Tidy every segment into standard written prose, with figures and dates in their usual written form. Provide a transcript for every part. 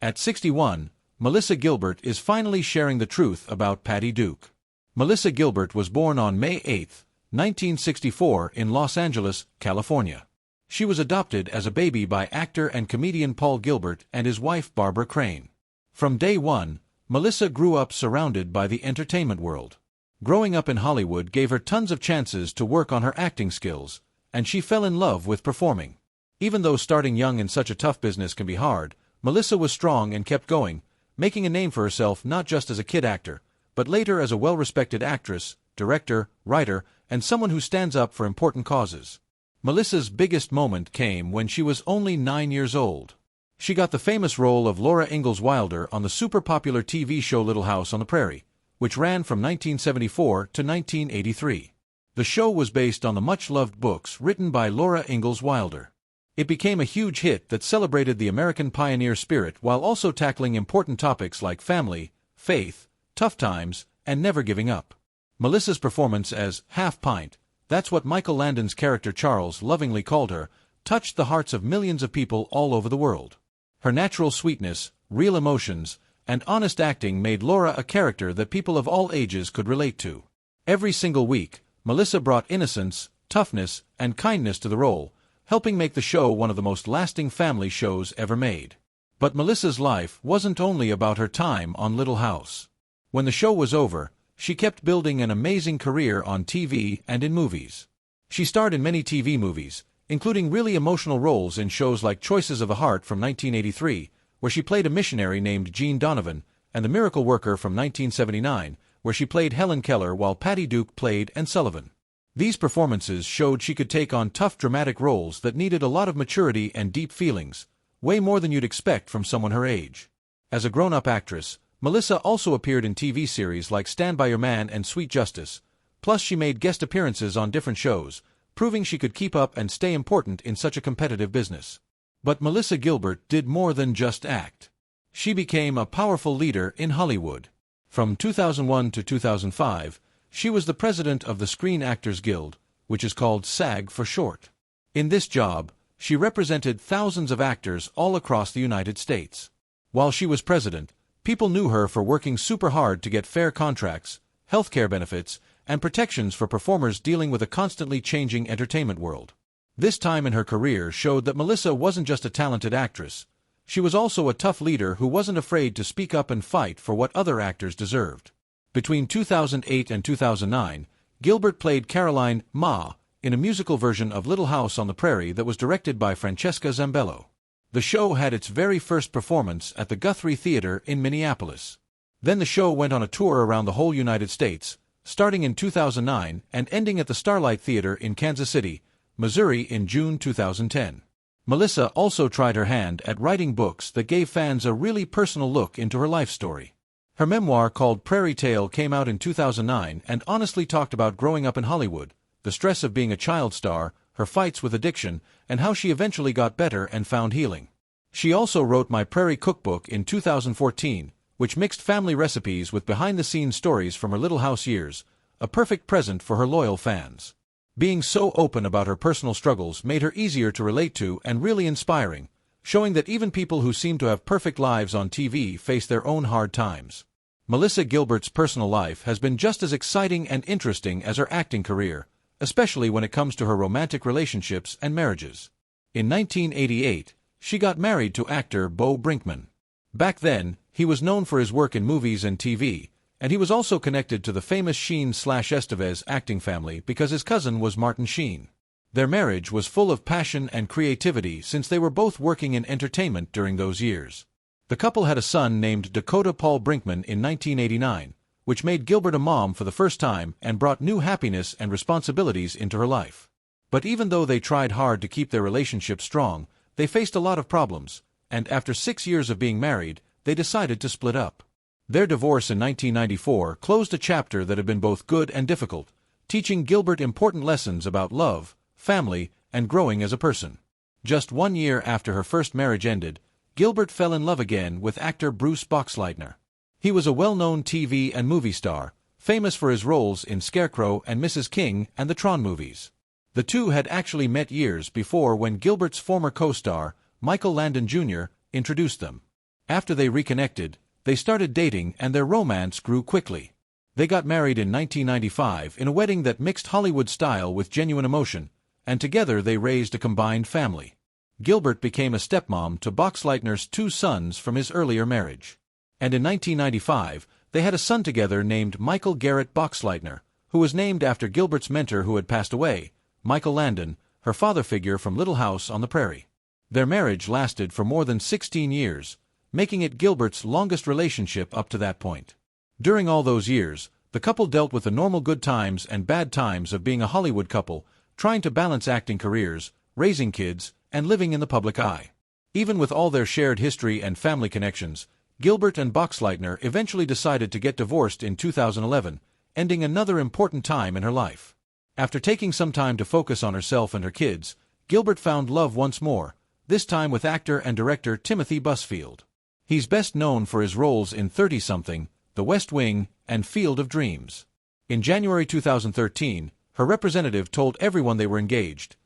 At 61, Melissa Gilbert is finally sharing the truth about Patty Duke. Melissa Gilbert was born on May 8, 1964 in Los Angeles, California. She was adopted as a baby by actor and comedian Paul Gilbert and his wife Barbara Crane. From day one, Melissa grew up surrounded by the entertainment world. Growing up in Hollywood gave her tons of chances to work on her acting skills, and she fell in love with performing. Even though starting young in such a tough business can be hard, Melissa was strong and kept going, making a name for herself not just as a kid actor, but later as a well-respected actress, director, writer, and someone who stands up for important causes. Melissa's biggest moment came when she was only 9 years old. She got the famous role of Laura Ingalls Wilder on the super-popular TV show Little House on the Prairie, which ran from 1974 to 1983. The show was based on the much-loved books written by Laura Ingalls Wilder. It became a huge hit that celebrated the American pioneer spirit while also tackling important topics like family, faith, tough times, and never giving up. Melissa's performance as Half Pint, that's what Michael Landon's character Charles lovingly called her, touched the hearts of millions of people all over the world. Her natural sweetness, real emotions, and honest acting made Laura a character that people of all ages could relate to. Every single week, Melissa brought innocence, toughness, and kindness to the role, helping make the show one of the most lasting family shows ever made. But Melissa's life wasn't only about her time on Little House. When the show was over, she kept building an amazing career on TV and in movies. She starred in many TV movies, including really emotional roles in shows like Choices of the Heart from 1983, where she played a missionary named Jean Donovan, and The Miracle Worker from 1979, where she played Helen Keller while Patty Duke played Anne Sullivan. These performances showed she could take on tough dramatic roles that needed a lot of maturity and deep feelings, way more than you'd expect from someone her age. As a grown-up actress, Melissa also appeared in TV series like Stand By Your Man and Sweet Justice, plus she made guest appearances on different shows, proving she could keep up and stay important in such a competitive business. But Melissa Gilbert did more than just act. She became a powerful leader in Hollywood. From 2001 to 2005, she was the president of the Screen Actors Guild, which is called SAG for short. In this job, she represented thousands of actors all across the United States. While she was president, people knew her for working super hard to get fair contracts, healthcare benefits, and protections for performers dealing with a constantly changing entertainment world. This time in her career showed that Melissa wasn't just a talented actress. She was also a tough leader who wasn't afraid to speak up and fight for what other actors deserved. Between 2008 and 2009, Gilbert played Caroline Ma in a musical version of Little House on the Prairie that was directed by Francesca Zambello. The show had its very first performance at the Guthrie Theater in Minneapolis. Then the show went on a tour around the whole United States, starting in 2009 and ending at the Starlight Theater in Kansas City, Missouri in June 2010. Melissa also tried her hand at writing books that gave fans a really personal look into her life story. Her memoir called Prairie Tale came out in 2009 and honestly talked about growing up in Hollywood, the stress of being a child star, her fights with addiction, and how she eventually got better and found healing. She also wrote My Prairie Cookbook in 2014, which mixed family recipes with behind-the-scenes stories from her Little House years, a perfect present for her loyal fans. Being so open about her personal struggles made her easier to relate to and really inspiring, showing that even people who seem to have perfect lives on TV face their own hard times. Melissa Gilbert's personal life has been just as exciting and interesting as her acting career, especially when it comes to her romantic relationships and marriages. In 1988, she got married to actor Bo Brinkman. Back then, he was known for his work in movies and TV, and he was also connected to the famous Sheen/Estevez acting family because his cousin was Martin Sheen. Their marriage was full of passion and creativity since they were both working in entertainment during those years. The couple had a son named Dakota Paul Brinkman in 1989, which made Gilbert a mom for the first time and brought new happiness and responsibilities into her life. But even though they tried hard to keep their relationship strong, they faced a lot of problems, and after 6 years of being married, they decided to split up. Their divorce in 1994 closed a chapter that had been both good and difficult, teaching Gilbert important lessons about love, family, and growing as a person. Just 1 year after her first marriage ended, Gilbert fell in love again with actor Bruce Boxleitner. He was a well-known TV and movie star, famous for his roles in Scarecrow and Mrs. King and the Tron movies. The two had actually met years before when Gilbert's former co-star, Michael Landon Jr., introduced them. After they reconnected, they started dating and their romance grew quickly. They got married in 1995 in a wedding that mixed Hollywood style with genuine emotion, and together they raised a combined family. Gilbert became a stepmom to Boxleitner's 2 sons from his earlier marriage. And in 1995, they had a son together named Michael Garrett Boxleitner, who was named after Gilbert's mentor who had passed away, Michael Landon, her father figure from Little House on the Prairie. Their marriage lasted for more than 16 years, making it Gilbert's longest relationship up to that point. During all those years, the couple dealt with the normal good times and bad times of being a Hollywood couple, trying to balance acting careers, raising kids, and living in the public eye. Even with all their shared history and family connections, Gilbert and Boxleitner eventually decided to get divorced in 2011, ending another important time in her life. After taking some time to focus on herself and her kids, Gilbert found love once more, this time with actor and director Timothy Busfield. He's best known for his roles in 30-something, The West Wing, and Field of Dreams. In January 2013, her representative told everyone they were engaged.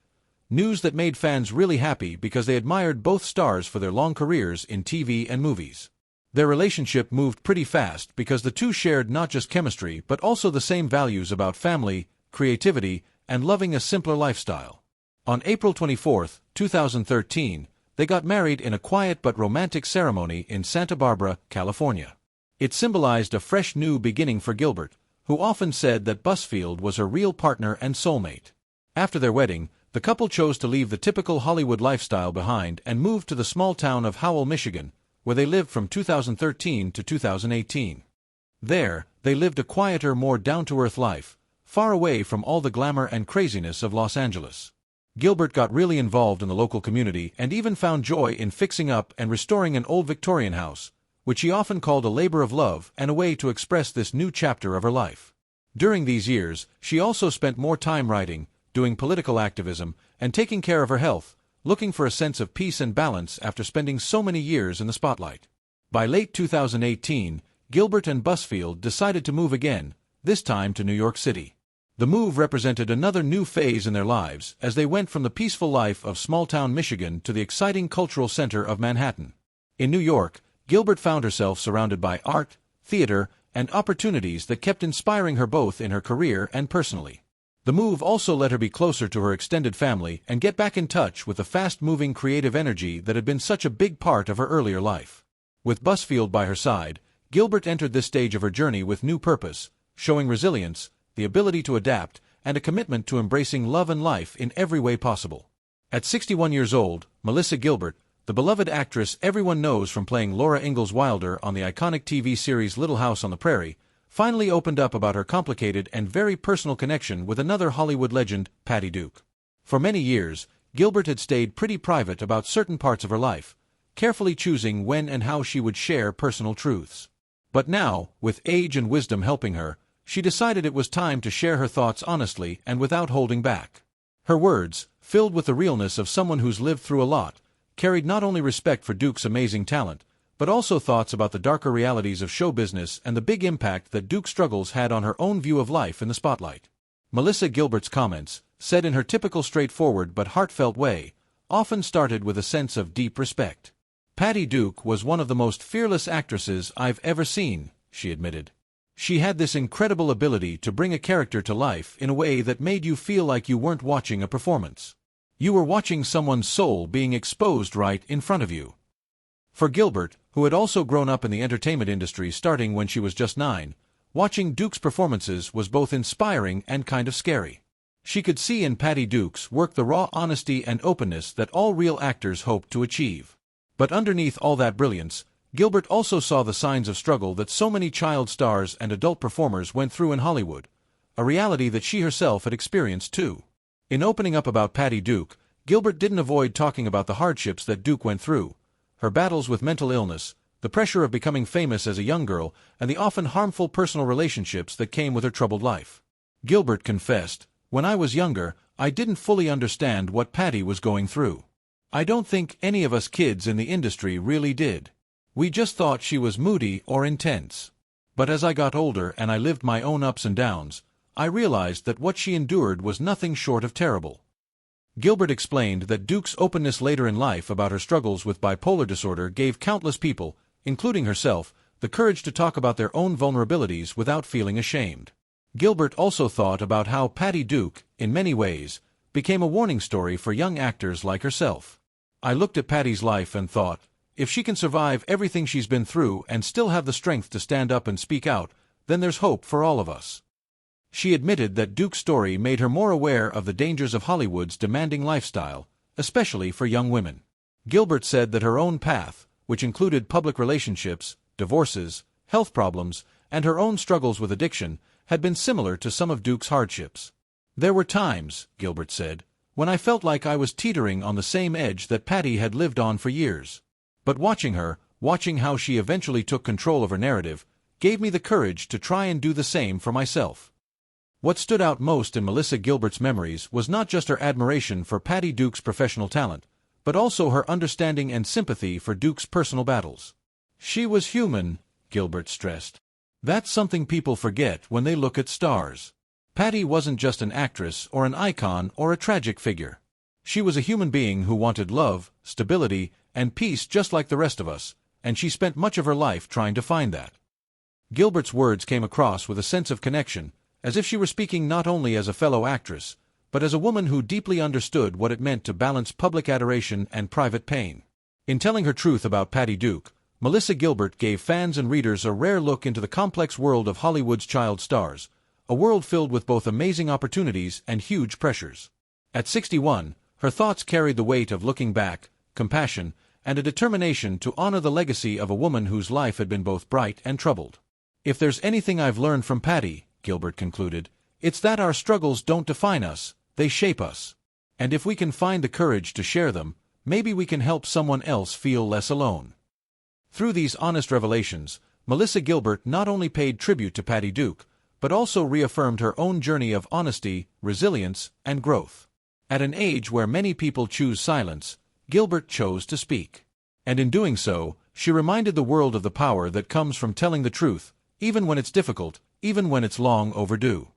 News that made fans really happy because they admired both stars for their long careers in TV and movies. Their relationship moved pretty fast because the two shared not just chemistry but also the same values about family, creativity, and loving a simpler lifestyle. On April 24, 2013, they got married in a quiet but romantic ceremony in Santa Barbara, California. It symbolized a fresh new beginning for Gilbert, who often said that Busfield was her real partner and soulmate. After their wedding, the couple chose to leave the typical Hollywood lifestyle behind and moved to the small town of Howell, Michigan, where they lived from 2013 to 2018. There, they lived a quieter, more down-to-earth life, far away from all the glamour and craziness of Los Angeles. Gilbert got really involved in the local community and even found joy in fixing up and restoring an old Victorian house, which he often called a labor of love and a way to express this new chapter of her life. During these years, she also spent more time writing, doing political activism, and taking care of her health, looking for a sense of peace and balance after spending so many years in the spotlight. By late 2018, Gilbert and Busfield decided to move again, this time to New York City. The move represented another new phase in their lives as they went from the peaceful life of small-town Michigan to the exciting cultural center of Manhattan. In New York, Gilbert found herself surrounded by art, theater, and opportunities that kept inspiring her both in her career and personally. The move also let her be closer to her extended family and get back in touch with the fast-moving creative energy that had been such a big part of her earlier life. With Busfield by her side, Gilbert entered this stage of her journey with new purpose, showing resilience, the ability to adapt, and a commitment to embracing love and life in every way possible. At 61 years old, Melissa Gilbert, the beloved actress everyone knows from playing Laura Ingalls Wilder on the iconic TV series Little House on the Prairie, finally opened up about her complicated and very personal connection with another Hollywood legend, Patty Duke. For many years, Gilbert had stayed pretty private about certain parts of her life, carefully choosing when and how she would share personal truths. But now, with age and wisdom helping her, she decided it was time to share her thoughts honestly and without holding back. Her words, filled with the realness of someone who's lived through a lot, carried not only respect for Duke's amazing talent, but also thoughts about the darker realities of show business and the big impact that Duke's struggles had on her own view of life in the spotlight. Melissa Gilbert's comments, said in her typical straightforward but heartfelt way, often started with a sense of deep respect. Patty Duke was one of the most fearless actresses I've ever seen, she admitted. She had this incredible ability to bring a character to life in a way that made you feel like you weren't watching a performance. You were watching someone's soul being exposed right in front of you. For Gilbert, who had also grown up in the entertainment industry starting when she was just 9, watching Duke's performances was both inspiring and kind of scary. She could see in Patty Duke's work the raw honesty and openness that all real actors hope to achieve. But underneath all that brilliance, Gilbert also saw the signs of struggle that so many child stars and adult performers went through in Hollywood, a reality that she herself had experienced too. In opening up about Patty Duke, Gilbert didn't avoid talking about the hardships that Duke went through, her battles with mental illness, the pressure of becoming famous as a young girl, and the often harmful personal relationships that came with her troubled life. Gilbert confessed, "When I was younger, I didn't fully understand what Patty was going through. I don't think any of us kids in the industry really did. We just thought she was moody or intense. But as I got older and I lived my own ups and downs, I realized that what she endured was nothing short of terrible." Gilbert explained that Duke's openness later in life about her struggles with bipolar disorder gave countless people, including herself, the courage to talk about their own vulnerabilities without feeling ashamed. Gilbert also thought about how Patty Duke, in many ways, became a warning story for young actors like herself. I looked at Patty's life and thought, if she can survive everything she's been through and still have the strength to stand up and speak out, then there's hope for all of us. She admitted that Duke's story made her more aware of the dangers of Hollywood's demanding lifestyle, especially for young women. Gilbert said that her own path, which included public relationships, divorces, health problems, and her own struggles with addiction, had been similar to some of Duke's hardships. There were times, Gilbert said, when I felt like I was teetering on the same edge that Patty had lived on for years. But watching how she eventually took control of her narrative, gave me the courage to try and do the same for myself. What stood out most in Melissa Gilbert's memories was not just her admiration for Patty Duke's professional talent, but also her understanding and sympathy for Duke's personal battles. She was human, Gilbert stressed. That's something people forget when they look at stars. Patty wasn't just an actress or an icon or a tragic figure. She was a human being who wanted love, stability, and peace just like the rest of us, and she spent much of her life trying to find that. Gilbert's words came across with a sense of connection, as if she were speaking not only as a fellow actress, but as a woman who deeply understood what it meant to balance public adoration and private pain. In telling her truth about Patty Duke, Melissa Gilbert gave fans and readers a rare look into the complex world of Hollywood's child stars, a world filled with both amazing opportunities and huge pressures. At 61, her thoughts carried the weight of looking back, compassion, and a determination to honor the legacy of a woman whose life had been both bright and troubled. If there's anything I've learned from Patty, Gilbert concluded, it's that our struggles don't define us, they shape us. And if we can find the courage to share them, maybe we can help someone else feel less alone. Through these honest revelations, Melissa Gilbert not only paid tribute to Patty Duke, but also reaffirmed her own journey of honesty, resilience, and growth. At an age where many people choose silence, Gilbert chose to speak. And in doing so, she reminded the world of the power that comes from telling the truth, even when it's difficult, even when it's long overdue.